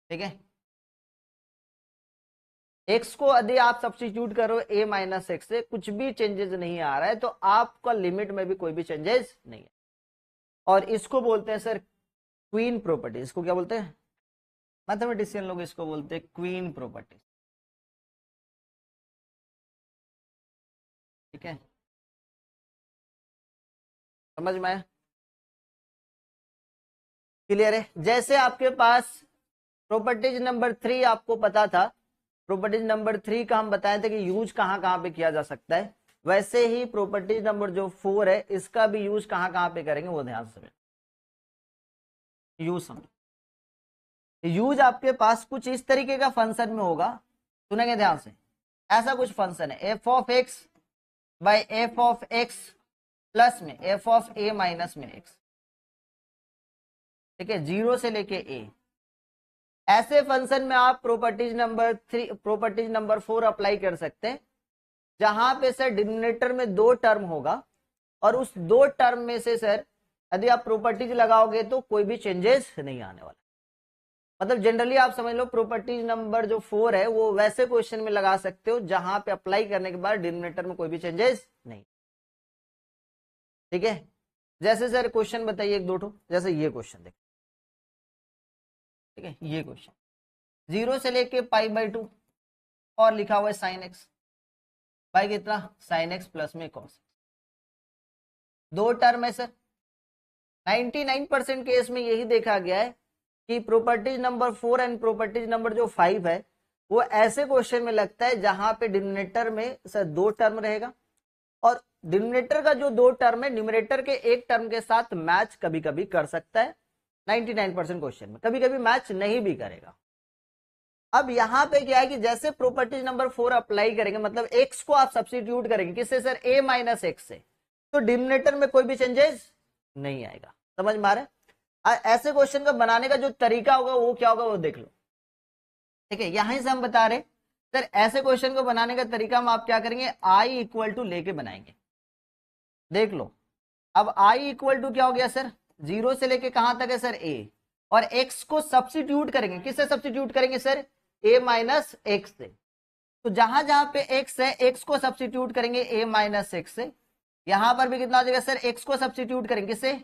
Speaker 1: ठीक है, x को यदि आप सब्सिट्यूट करो a माइनस एक्स से, कुछ भी चेंजेस नहीं आ रहा है, तो आपका लिमिट में भी कोई भी चेंजेस नहीं है। और इसको बोलते हैं सर क्वीन प्रॉपर्टी। इसको क्या बोलते हैं? मैथमेटिशियन लोग इसको बोलते हैं क्वीन प्रॉपर्टी। ठीक है, समझ में आया? क्लियर है? जैसे आपके पास प्रॉपर्टीज नंबर 3 आपको पता था, प्रॉपर्टीज नंबर 3 का हम बताए थे कि यूज कहां कहां पे किया जा सकता है, वैसे ही प्रॉपर्टीज नंबर जो 4 है इसका भी यूज कहां कहां पे करेंगे वो ध्यान से यूज समझ। यूज आपके पास कुछ इस तरीके का फंक्शन में होगा, सुनेंगे ध्यान से। ऐसा कुछ फंक्शन है f of x by F of x plus में एफ ऑफ ए माइनस में एक्स, ठीक है, 0 से लेके ए। ऐसे फंक्शन में आप properties number 3 properties number 4 apply कर सकते हैं, जहां पे सर डिनोमिनेटर में 2 टर्म होगा और उस 2 टर्म में से सर यदि आप प्रॉपर्टीज लगाओगे तो कोई भी चेंजेस नहीं आने वाला। मतलब जनरली आप समझ लो प्रॉपर्टीज नंबर जो 4 है वो वैसे क्वेश्चन में लगा सकते हो जहां पे अप्लाई करने के बाद डिनोमिनेटर में कोई भी चेंजेस नहीं, ठीक है। जैसे सर क्वेश्चन बताइए एक दो ठो, जैसे ये क्वेश्चन देखिए, ठीक है, ये क्वेश्चन 0 से लेके π/2 और लिखा हुआ है sin x बाई कितना sin x प्लस में cos x, 2 टर्म है सर। 99% केस में यही देखा गया है कि properties number 4 and properties number जो 5 है वो ऐसे क्वेश्चन में लगता है जहां पे डिनोमिनेटर में सर 2 टर्म रहेगा और डिनोमिनेटर का जो 2 टर्म है न्यूमरेटर के 1 टर्म के साथ मैच कभी कभी कर सकता है। 99% क्वेश्चन में कभी कभी मैच नहीं भी करेगा। अब यहां पे क्या है कि जैसे प्रॉपर्टीज नंबर 4 अप्लाई करेंगे, मतलब x को आप सब्स्टिट्यूट करेंगे किससे सर, a माइनस एक्स से, तो डिनोमिनेटर में कोई भी चेंजेस नहीं आएगा। समझ में आ रहा है? ऐसे क्वेश्चन का बनाने का जो तरीका होगा वो क्या होगा वो देख लो, ठीक है। यहां से हम बता रहे सर ऐसे क्वेश्चन को बनाने का तरीका हम आप क्या करेंगे, i इक्वल टू लेके बनाएंगे। देख लो अब i इक्वल टू क्या हो गया सर, 0 से लेके कहां तक है सर a, और x को सब्स्टिट्यूट करेंगे, किससे सब्स्टिट्यूट करेंगे सर, a माइनस एक्स से। तो जहां जहां पे x है x को सब्स्टिट्यूट करेंगे a माइनस एक्स से, यहां पर भी कितना हो जाएगा सर, x को सब्स्टिट्यूट करेंगे किससे,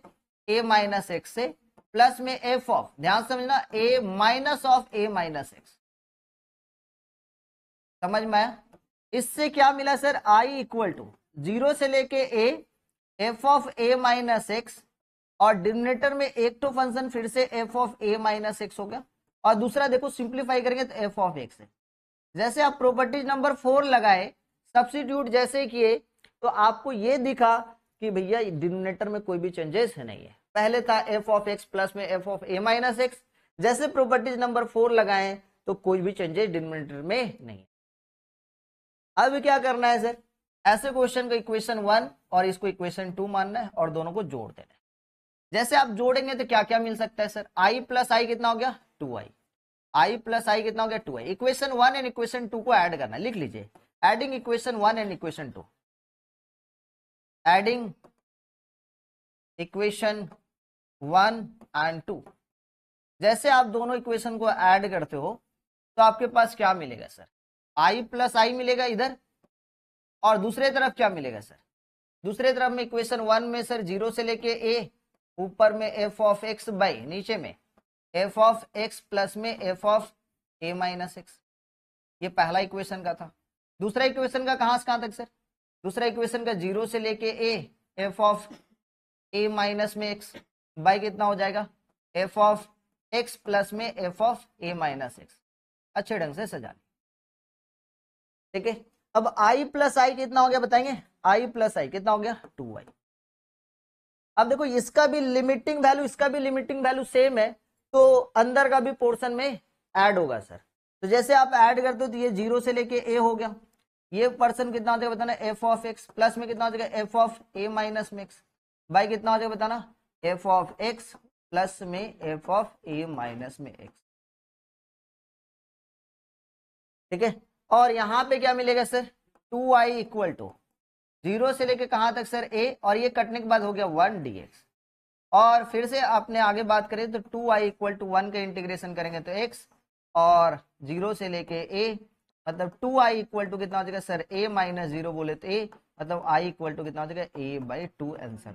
Speaker 1: a माइनस एक्स से, प्लस में f ऑफ, ध्यान समझना, a minus of a minus x. समझ में आया? इससे क्या मिला सर, i इक्वल टू 0 से लेके a f of a minus x, और डिनोमिनेटर में एक तो फंक्शन फिर से f of a minus x हो गया, और दूसरा देखो सिंप्लीफाई करेंगे तो f ऑफ x है। जैसे आप प्रॉपर्टीज नंबर 4 लगाए, सब्स्टिट्यूट जैसे किए, तो आपको ये दिखा कि भैया डिनोमिनेटर में कोई भी चेंजेस नहीं है। पहले था f ऑफ x प्लस में f of a minus x, जैसे प्रॉपर्टीज नंबर 4 लगाए तो कोई भी चेंजेस डिनोमिनेटर में नहीं। अब क्या करना है सर, ऐसे क्वेश्चन को इक्वेशन 1 और इसको इक्वेशन 2 मानना है और दोनों को जोड़ देना है। जैसे आप जोड़ेंगे तो क्या क्या मिल सकता है सर, i प्लस आई कितना हो गया 2i, i प्लस आई कितना हो गया 2i। इक्वेशन 1 एंड इक्वेशन 2 को ऐड करना है, लिख लीजिए, adding equation 1 and equation 2, adding equation 1 and 2। जैसे आप दोनों इक्वेशन को ऐड करते हो तो आपके पास क्या मिलेगा सर, i प्लस आई मिलेगा इधर, और दूसरे तरफ क्या मिलेगा सर, दूसरे तरफ में इक्वेशन 1 में सर 0 से लेके a, ऊपर में f ऑफ x बाई नीचे में f ऑफ x प्लस में f of a minus x. ये पहला इक्वेशन का था। दूसरा इक्वेशन का कहां से कहां तक सर, दूसरा इक्वेशन का 0 से लेके a f of a minus में x बाई कितना हो जाएगा, f ऑफ x प्लस में f of a minus x. अच्छे ढंग से सजा, ठीक है। अब i प्लस आई कितना हो गया बताएंगे, i प्लस आई कितना हो गया 2i। अब देखो इसका भी लिमिटिंग वैल्यू, इसका भी लिमिटिंग वैल्यू सेम है, तो अंदर का भी पोर्शन में ऐड होगा सर। तो जैसे आप ऐड करते हो तो ये 0 से लेके a हो गया, ये पर्सन कितना हो जाएगा बताना, f ऑफ x प्लस में कितना हो जाएगा f ऑफ a माइनस में x बाई कितना हो जाएगा बताना, f ऑफ x प्लस में f ऑफ a माइनस में x, ठीक है। और यहां पे क्या मिलेगा सर, 2i इक्वल टू 0 से लेके कहां तक सर a, और ये कटने के बाद हो गया 1 dx। और फिर से आपने आगे बात करें तो 2i इक्वल टू 1 का इंटीग्रेशन करेंगे तो x, और 0 से लेके a, मतलब 2i इक्वल टू कितना हो जाएगा सर a माइनस 0 बोले तो a, मतलब i इक्वल टू कितना हो जाएगा a बाई 2 आंसर।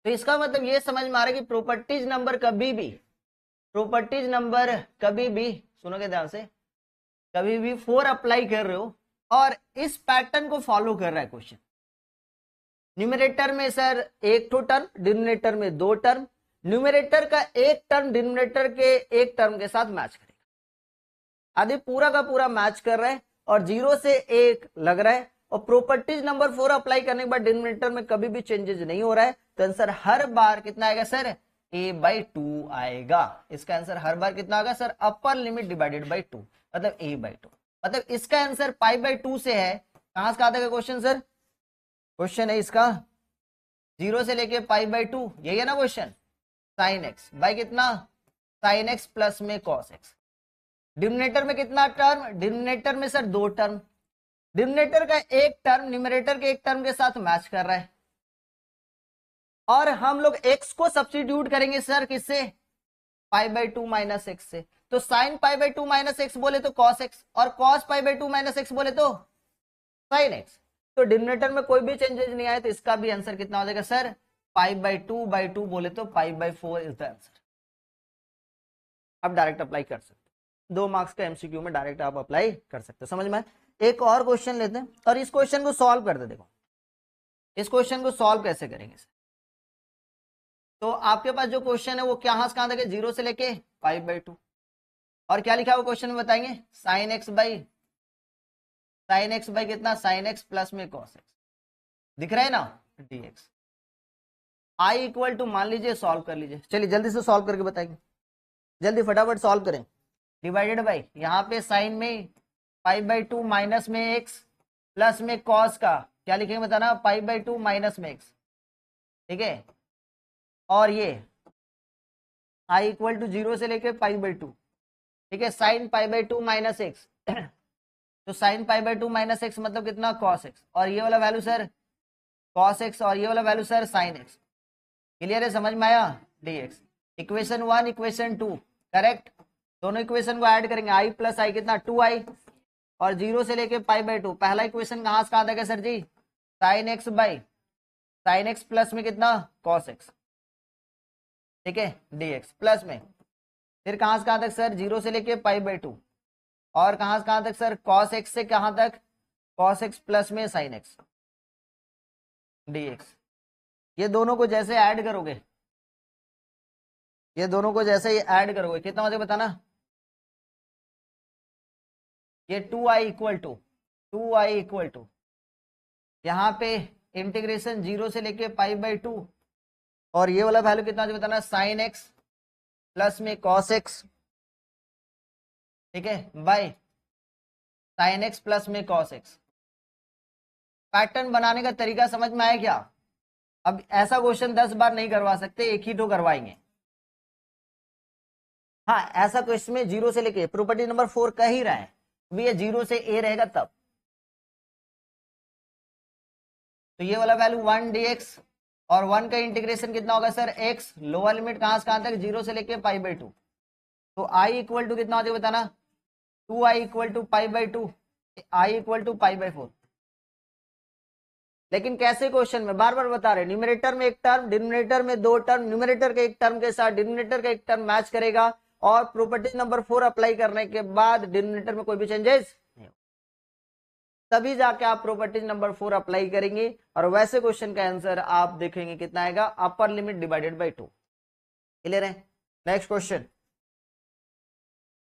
Speaker 1: तो इसका मतलब ये समझ में आ रहा है कि प्रॉपर्टीज नंबर कभी भी, प्रॉपर्टीज नंबर कभी भी, सुनोगे ध्यान से, कभी भी 4 अप्लाई कर रहे हो और इस पैटर्न को फॉलो कर रहा है क्वेश्चन। न्यूमरेटर में सर एक तो टर्म, डिनोमिनेटर में दो टर्म, न्यूमरेटर का एक टर्म डिनोमिनेटर के एक टर्म के साथ मैच करेगा। आदि पूरा का पूरा मैच कर रहा है और 0 से 1 लग रहा है और प्रॉपर्टीज नंबर 4 अप्लाई करने के बाद डिनोमिनेटर में कभी भी चेंजेस नहीं हो रहा है, तो आंसर हर बार कितना आएगा सर, a/2 आएगा। इसका आंसर हर बार कितना आएगा sir, upper limit divided by 2, मतलब a/2। मतलब इसका आंसर π/2 से है। कहां से आता है क्वेश्चन सर, क्वेश्चन है इसका 0 से लेके π/2, यही है ना क्वेश्चन। sin x बाई कितना, sin x प्लस में cos x। डिनोमिनेटर में कितना टर्म, डिनोमिनेटर में सर दो टर्म, डिनोमिनेटर का एक टर्म न्यूमरेटर के एक टर्म के साथ मैच कर रहा है और हम लोग x को सब्स्टिट्यूट करेंगे सर किससे, π/2 माइनस एक्स से। तो sin π/2 माइनस एक्स बोले तो cos x और cos π/2 माइनस एक्स बोले तो sin x। तो डिनोमिनेटर में कोई भी चेंजेस नहीं आए तो इसका भी आंसर कितना हो जाएगा सर, π/2 बोले तो π/4 इज द आंसर। अब डायरेक्ट अप्लाई कर सकते, 2 मार्क्स का एमसीक्यू में डायरेक्ट आप अप्लाई कर सकते, समझ में। एक और क्वेश्चन लेते हैं और इस क्वेश्चन को सॉल्व करते। देखो इस क्वेश्चन को सॉल्व कैसे करेंगे। तो आपके पास जो क्वेश्चन है वो कहां से कहां तक है, 0 से लेके π/2 और क्या लिखा हुआ क्वेश्चन में बताएंगे, sin x बाई कितना, sin x प्लस में cos x, दिख रहा है ना, dx। i इक्वल टू मान लीजिए, सॉल्व कर लीजिए, चलिए जल्दी से सॉल्व करके बताएंगे, जल्दी फटाफट सॉल्व करें। डिवाइडेड बाई यहाँ पे साइन में π/2 माइनस में x प्लस में cos का क्या लिखेंगे बताना, π/2 माइनस में x, ठीक है। और ये i इक्वल टू 0 से लेके π/2, ठीक है, साइन π/2 माइनस एक्स। तो साइन π/2 माइनस एक्स मतलब कितना, cos x, और ये वाला वैल्यू सर cos x और ये वाला value sir sin x। Clear है, समझ में आया, dx। इक्वेशन 1 इक्वेशन 2 करेक्ट, दोनों इक्वेशन को ऐड करेंगे, i प्लस आई कितना 2i और 0 से लेके π/2। पहला इक्वेशन कहां से कहां तक है sir ji, sin x by sin x plus में कितना cos x, ठीक है, dx प्लस में फिर कहां से कहां तक सर, 0 से लेके π/2 और कहां से कहां तक सर, cos x से कहां तक, cos x प्लस में sin x dx। ये दोनों को जैसे ऐड करोगे, ये दोनों को जैसे ही ऐड करोगे कितना मुझे बताना, ये 2i इक्वल टू यहाँ पे इंटीग्रेशन 0 से लेके π/2 और ये वाला वैल्यू कितना मुझे बताना, sin x प्लस में cos x, ठीक है, बाय sin x प्लस में cos x। पैटर्न बनाने का तरीका समझ में आया क्या। अब ऐसा क्वेश्चन 10 बार नहीं करवा सकते, एक ही तो करवाएंगे। हाँ ऐसा क्वेश्चन में 0 से लेके प्रॉपर्टी नंबर 4 कह ही रहा है, ये 0 से a रहेगा तब। तो ये वाला वैल्यू 1 dx और 1 का इंटीग्रेशन कितना होगा सर, x, लोअर लिमिट कहां से कहां तक, 0 से लेके π/2। तो i इक्वल टू कितना हो जाएगा बताना, 2i equal to π/2, i equal to π/4। लेकिन कैसे क्वेश्चन में बार बार बता रहे, न्यूमरेटर में एक टर्म, डिनोमिनेटर में दो टर्म, न्यूमरेटर के एक टर्म के साथ डिनोमिनेटर का एक टर्म मैच करेगा और प्रॉपर्टी नंबर 4 अप्लाई करने के बाद डिनोमिनेटर में कोई भी चेंजेस नहीं हो, तभी जाके आप प्रॉपर्टी नंबर 4 अप्लाई करेंगे और वैसे क्वेश्चन का आंसर आप देखेंगे कितना आएगा, upper limit divided by 2। Clear है, नेक्स्ट क्वेश्चन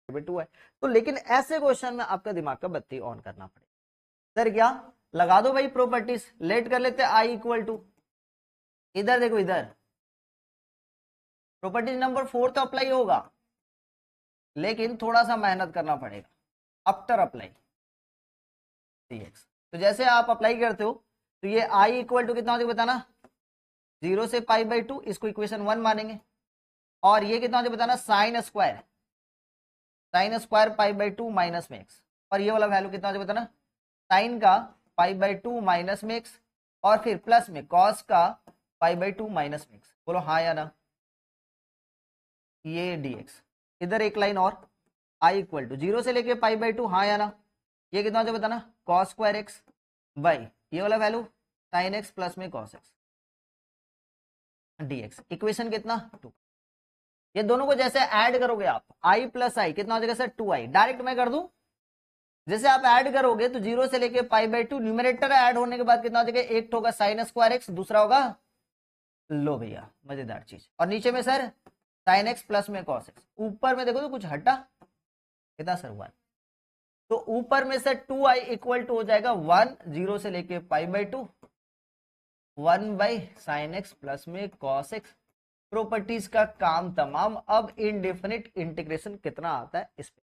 Speaker 1: 2 है। तो लेकिन ऐसे क्वेश्चन में आपका दिमाग का बत्ती ऑन करना पड़ेगा। सर क्या लगा दो भाई प्रॉपर्टीज, लेट कर लेते हैं, i इक्वल टू, इधर देखो, इधर प्रॉपर्टीज नंबर 4 तो अप्लाई होगा लेकिन थोड़ा सा मेहनत करना पड़ेगा आफ्टर अप्लाई dx। तो जैसे आप अप्लाई करते हो तो ये i इक्वल टू कितना हो जाएगा बताना, 0 से π/2, इसको इक्वेशन 1 मानेंगे और ये कितना हो जाएगा बताना, साइन स्क्वायर π/2 माइनस में x और ये वाला वैल्यू कितना हो जाएगा बताना, साइन का π/2 माइनस में x और फिर प्लस में cos का π/2 माइनस में x। बोलो हाँ या ना, ये dx। इधर एक लाइन और, i इक्वल टू 0 से लेके π/2, हाँ या ना, ये कितना हो जाएगा बताना, cos स्क्वायर x बाई ये वाला वैल्यू sin x प्लस में cos x dx। इक्वेशन कितना 2। ये दोनों को जैसे ऐड करोगे आप, i प्लस आई कितना हो जाएगा सर 2i, डायरेक्ट मैं कर दूं जैसे आप ऐड करोगे तो 0 से लेके π/2, न्यूमरेटर ऐड होने के बाद कितना हो जाएगा, एक होगा sin स्क्वायर x, दूसरा होगा, लो भैया मजेदार चीज, और नीचे में सर sin x प्लस में cos x, ऊपर में देखो तो कुछ हटा कितना सर 1, तो ऊपर में से 2i इक्वल टू हो जाएगा 1, 0 से लेके π/2, 1/sin x प्लस में cos x। प्रॉपर्टीज का काम तमाम। अब इनडेफिनिट इंटीग्रेशन कितना आता है इस पे,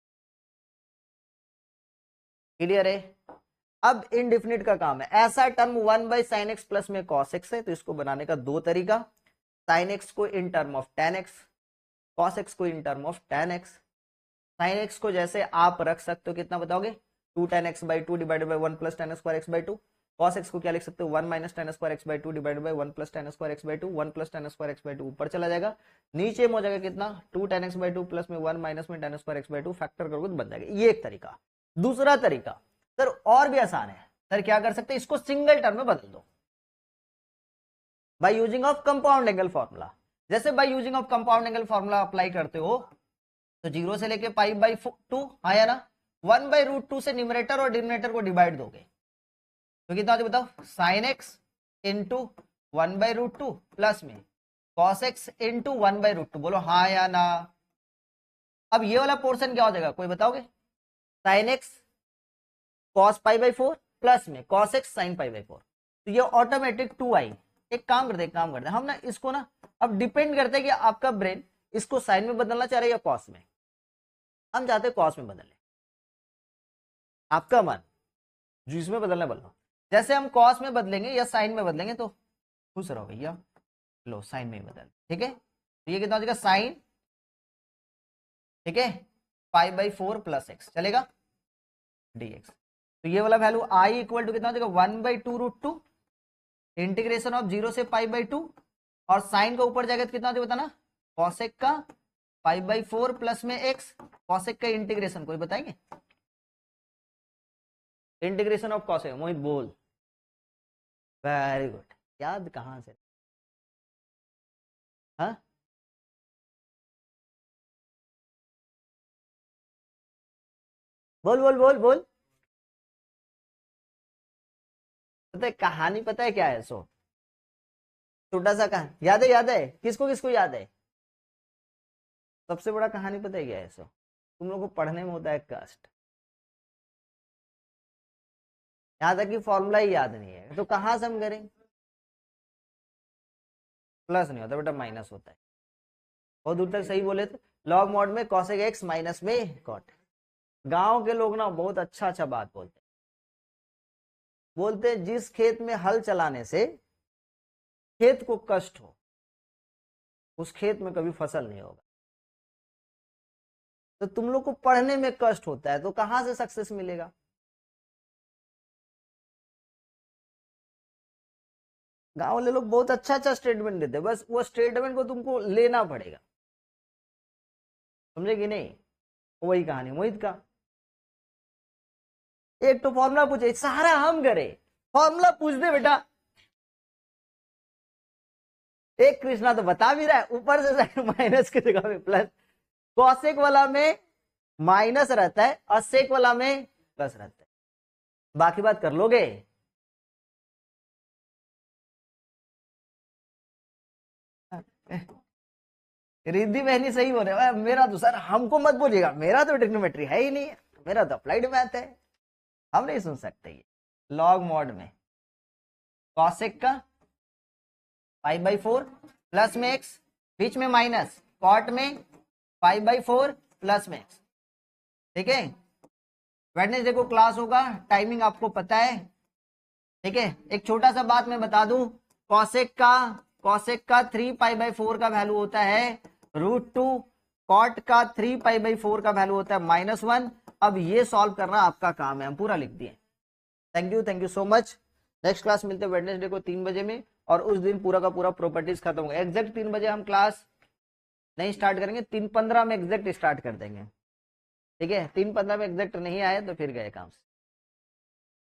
Speaker 1: क्लियर है। अब इनडेफिनिट का काम है, ऐसा टर्म 1/sin x प्लस में cos x है, तो इसको बनाने का दो तरीका, sin x को in term of tan x, cos x को in term of tan x। sin x को जैसे आप रख सकते हो, कितना बताओगे, 2 tan x/2 divided by 1 plus tan square x/2। cos x को क्या लिख सकते हो, 1 minus tan square x/2 divided by 1 plus tan square x/2, 1 plus tan square x/2 ऊपर चला जाएगा, नीचे में हो जाएगा कितना, 2 tan x/2 प्लस में 1 माइनस में tan स्क्वायर x/2, फैक्टर करोगे तो बन जाएगा। ये एक तरीका। दूसरा तरीका सर और भी आसान है, सर क्या कर सकते हैं, इसको सिंगल टर्म में बदल दो by using of compound angle formula. जैसे by using of compound angle formula apply करते हो तो 0 से लेके π/2 आया ना, 1/√2 से न्यूमरेटर और डिनोमिनेटर को डिवाइड दोगे तो कितना होता है बताओ, sin x इंटू 1/√2 प्लस में cos x इंटू 1/√2, बोलो हाँ या ना। अब ये वाला पोर्शन क्या हो जाएगा, कोई बताओगे, sin x cos π/4 प्लस में cos x sin π/4, तो ये ऑटोमेटिक 2i। एक काम करते हम ना इसको ना, अब डिपेंड करते हैं कि आपका ब्रेन इसको साइन में बदलना चाह रहे हैं या कॉस में। हम चाहते हैं कॉस में बदलने, आपका मन जिसमें बदलना बदलो। जैसे हम कॉस में बदलेंगे या साइन में बदलेंगे तो खुश रहो भैया, लो साइन में ही बदल, ठीक है। तो ये कितना हो जाएगा साइन, ठीक है, π/4 प्लस x चलेगा dx। तो ये वाला वैल्यू i इक्वल टू कितना हो जाएगा, 1/2√2 इंटीग्रेशन ऑफ 0 से π/2, और साइन का ऊपर जाएगा तो कितना हो जाएगा बताना, cosec का π/4 प्लस में x, cosec का इंटीग्रेशन कोई बताएंगे, इंटीग्रेशन ऑफ cosec, मोहित बोल, वेरी गुड, याद कहां से, हाँ बोल बोल बोल बोल, पता है कहानी, पता है क्या है, सो छोटा सा कहानी याद है, किसको किसको याद है, सबसे बड़ा कहानी पता है क्या है, सो तुम लोग को पढ़ने में होता है कष्ट, यहां तक कि फॉर्मूला ही याद नहीं है तो कहां से हम करेंगे, प्लस नहीं होता बेटा, माइनस होता है, बहुत दूर तक सही बोले थे, लॉग मॉड में cosec x माइनस में cot। गांव के लोग ना बहुत अच्छा बात बोलते हैं जिस खेत में हल चलाने से खेत को कष्ट हो उस खेत में कभी फसल नहीं होगा। तो तुम लोग को पढ़ने में कष्ट होता है तो कहां से सक्सेस मिलेगा। गांव वाले लोग बहुत अच्छा स्टेटमेंट देते हैं, बस वो स्टेटमेंट को तुमको लेना पड़ेगा, समझे कि नहीं। वही कहानी मोहित का, एक तो फॉर्मूला पूछे, सारा हम करे, फॉर्मूला पूछ दे बेटा, एक कृष्णा तो बता भी रहा है, ऊपर से माइनस की जगह में प्लस, कॉसेक वाला में माइनस रहता है और सेक वाला में प्लस रहता है, बाकी बात कर लोगे। रिद्धि बहनी सही बोल रहे, मेरा तो सर हमको मत बोलिएगा, मेरा तो ट्रिग्नोमेट्री है ही नहीं, मेरा तो अप्लाइड मैथ है, हम नहीं सुन सकते। ये लॉग मॉड में कॉसेक का π/4 प्लस में x, बीच में माइनस, कॉट में π/4 प्लस में x, ठीक है। वेडनेसडे को क्लास होगा, टाइमिंग आपको पता है, ठीक है। एक छोटा सा बात मैं बता दूं, कॉसेक का 3π/4 का वैल्यू होता है √2, कॉट का 3π/4 का वैल्यू होता है -1। अब ये सॉल्व करना आपका काम है, हम पूरा लिख दिए। Thank you so much. Next class मिलते हैं वेडनेसडे को 3 बजे में, और उस दिन पूरा का पूरा प्रॉपर्टीज खत्म होगा। एग्जैक्ट 3 बजे हम क्लास नहीं स्टार्ट करेंगे, 3:15 में एग्जैक्ट स्टार्ट कर देंगे, ठीक है। 3:15 में एग्जैक्ट नहीं आए तो फिर गए काम से।